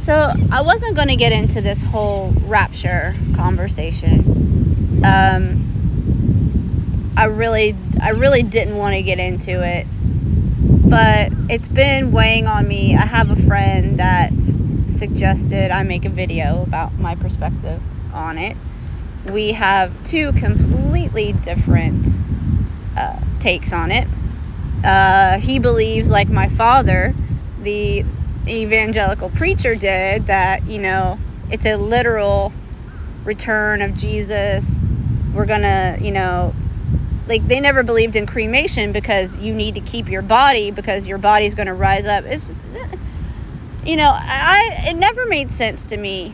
So I wasn't going to get into this whole rapture conversation. I really didn't want to get into it, but it's been weighing on me. I have a friend that suggested I make a video about my perspective on it. We have two completely different takes on it. He believes, like my father, the evangelical preacher, did, that, it's a literal return of Jesus. We're gonna, they never believed in cremation because you need to keep your body because your body's gonna rise up. It's just, it never made sense to me.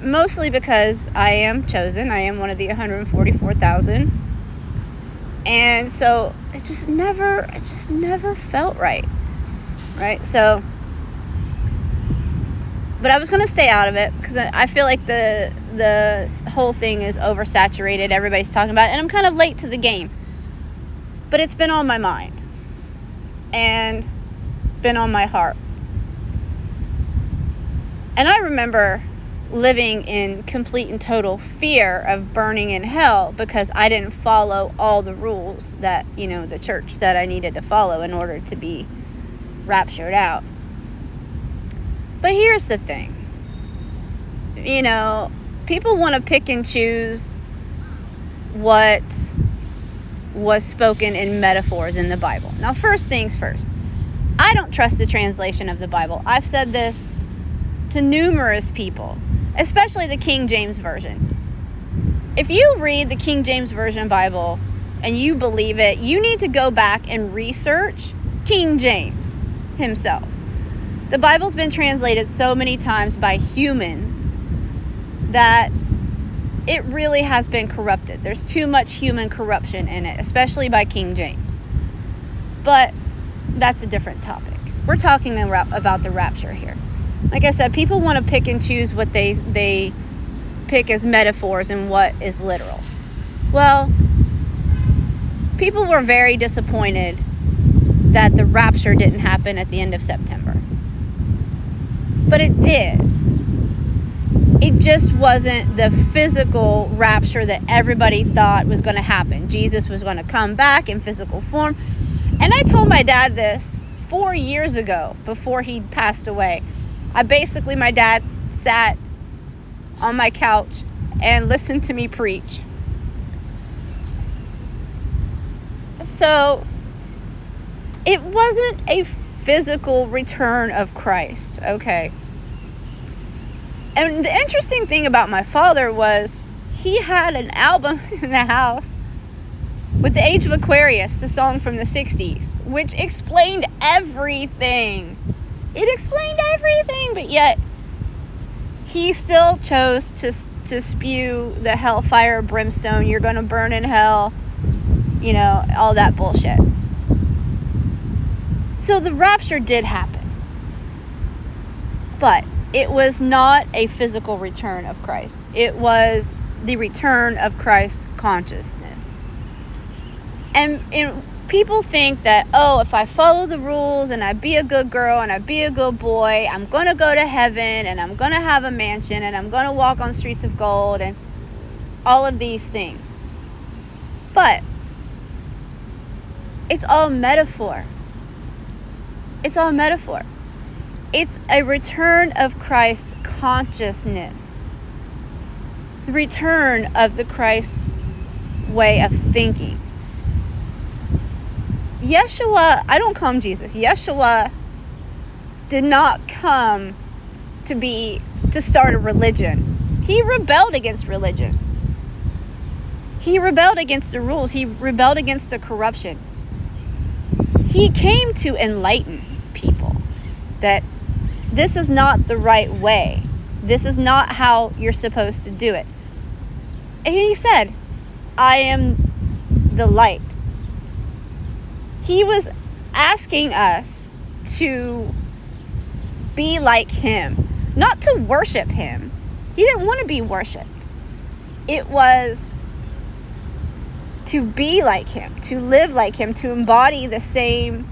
Mostly because I am chosen. I am one of the 144,000. And so it just never felt right. So, but I was going to stay out of it because I feel like the whole thing is oversaturated. Everybody's talking about it, and I'm kind of late to the game. But it's been on my mind and been on my heart. And I remember living in complete and total fear of burning in hell because I didn't follow all the rules that, the church said I needed to follow in order to be raptured out. But here's the thing. People want to pick and choose what was spoken in metaphors in the Bible. Now, first things first. I don't trust the translation of the Bible. I've said this to numerous people, especially the King James Version. If you read the King James Version Bible and you believe it, you need to go back and research King James himself. The Bible's been translated so many times by humans that it really has been corrupted. There's too much human corruption in it, especially by King James. But that's a different topic. We're talking about the rapture here. Like I said, people want to pick and choose what they pick as metaphors and what is literal. Well, people were very disappointed that the rapture didn't happen at the end of September. But it did. It just wasn't the physical rapture that everybody thought was going to happen. Jesus was going to come back in physical form. And I told my dad this 4 years ago before he passed away. My dad sat on my couch and listened to me preach. So, it wasn't a physical return of Christ, okay? And the interesting thing about my father was he had an album in the house with the Age of Aquarius, the song from the 60s, which explained everything. It explained everything, but yet he still chose to spew the hellfire, brimstone, you're going to burn in hell, all that bullshit. So the rapture did happen, but it was not a physical return of Christ. It was the return of Christ consciousness. And people think that, if I follow the rules and I be a good girl and I be a good boy, I'm going to go to heaven and I'm going to have a mansion and I'm going to walk on streets of gold and all of these things. But it's all metaphor. It's all metaphor. It's a return of Christ consciousness. The return of the Christ way of thinking. Yeshua, I don't call him Jesus. Yeshua did not come to start a religion. He rebelled against religion. He rebelled against the rules. He rebelled against the corruption. He came to enlighten people that this is not the right way. This is not how you're supposed to do it. And he said, I am the light. He was asking us to be like him, not to worship him. He didn't want to be worshipped. It was to be like him, to live like him, to embody the same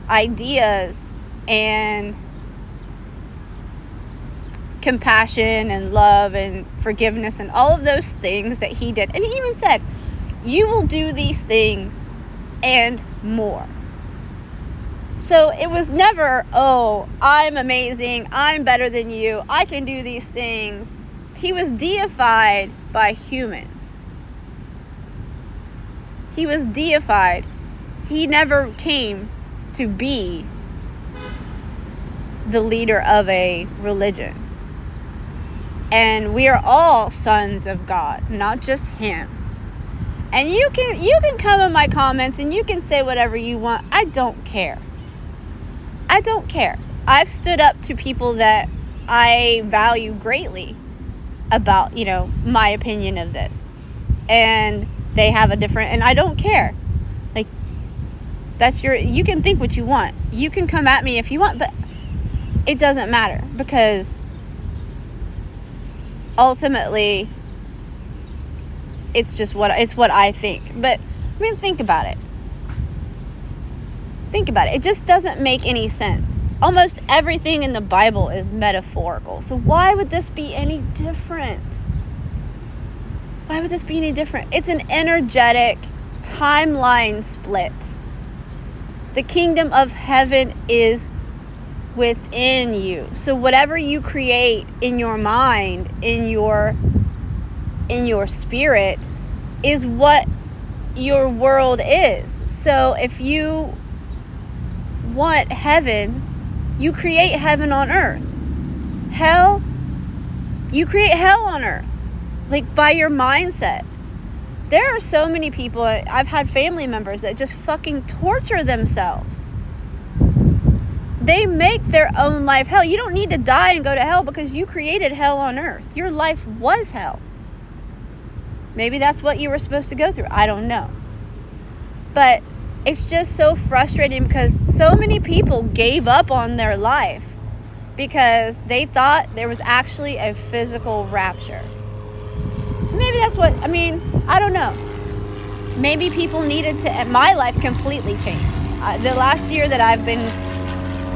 ideas and compassion and love and forgiveness and all of those things that he did. And he even said, you will do these things and more. So it was never, oh, I'm amazing, I'm better than you, I can do these things. He was deified by humans. He was deified. He never came to be the leader of a religion. And we are all sons of God, not just him. And you can come in my comments and you can say whatever you want. I don't care. I don't care. I've stood up to people that I value greatly about, my opinion of this. And they have a different, and I don't care. Like, you can think what you want. You can come at me if you want, but it doesn't matter, because ultimately it's what I think. But think about it. Think about it. It just doesn't make any sense. Almost everything in the Bible is metaphorical. So why would this be any different? Why would this be any different? It's an energetic timeline split. The kingdom of heaven is within you. So whatever you create in your mind, in your spirit, is what your world is. So if you want heaven, you create heaven on earth. Hell, you create hell on earth. Like, by your mindset. There are so many people, I've had family members that just fucking torture themselves. They make their own life hell. You don't need to die and go to hell because you created hell on earth. Your life was hell. Maybe that's what you were supposed to go through. I don't know. But it's just so frustrating because so many people gave up on their life because they thought there was actually a physical rapture. Maybe that's I don't know. Maybe people needed to, my life completely changed. The last year that I've been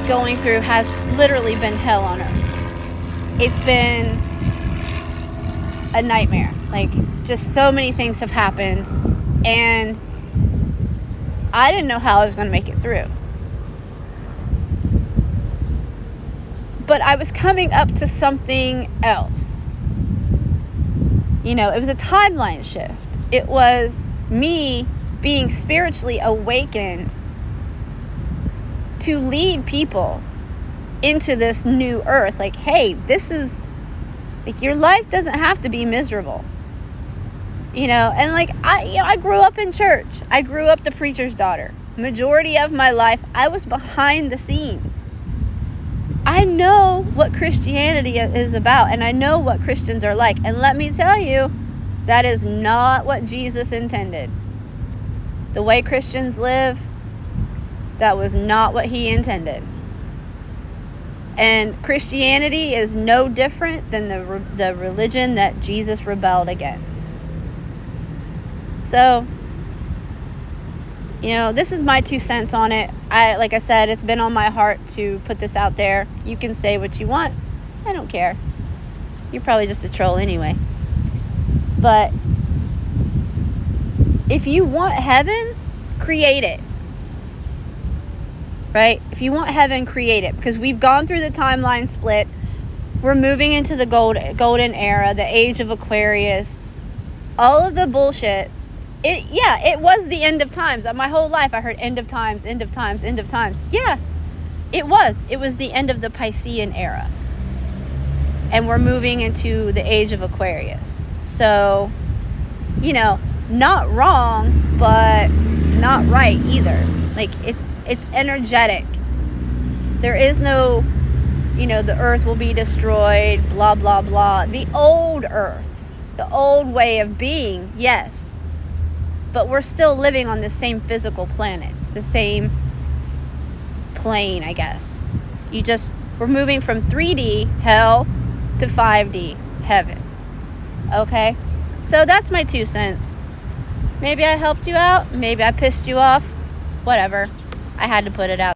going through has literally been hell on earth. It's been a nightmare. Like, just so many things have happened, and I didn't know how I was going to make it through. But I was coming up to something else. It was a timeline shift. It was me being spiritually awakened to lead people into this new earth. Like, hey, this is, like, your life doesn't have to be miserable. And like, I grew up in church. I grew up the preacher's daughter. Majority of my life, I was behind the scenes. I know what Christianity is about, and I know what Christians are like. And let me tell you, that is not what Jesus intended. The way Christians live, that was not what he intended. And Christianity is no different than the religion that Jesus rebelled against. So, this is my 2 cents on it. Like I said, it's been on my heart to put this out there. You can say what you want. I don't care. You're probably just a troll anyway. But if you want heaven, create it. Right? If you want heaven, create it. Because we've gone through the timeline split. We're moving into the golden era, the age of Aquarius. All of the bullshit. It was the end of times. My whole life I heard end of times, end of times, end of times. Yeah, it was. It was the end of the Piscean era. And we're moving into the age of Aquarius. So, not wrong, but not right either. Like, it's energetic. There is no, the earth will be destroyed, blah, blah, blah. The old earth, the old way of being, yes. But we're still living on the same physical planet, the same plane, I guess. We're moving from 3D hell to 5D heaven. Okay? So that's my 2 cents. Maybe I helped you out. Maybe I pissed you off. Whatever. I had to put it out.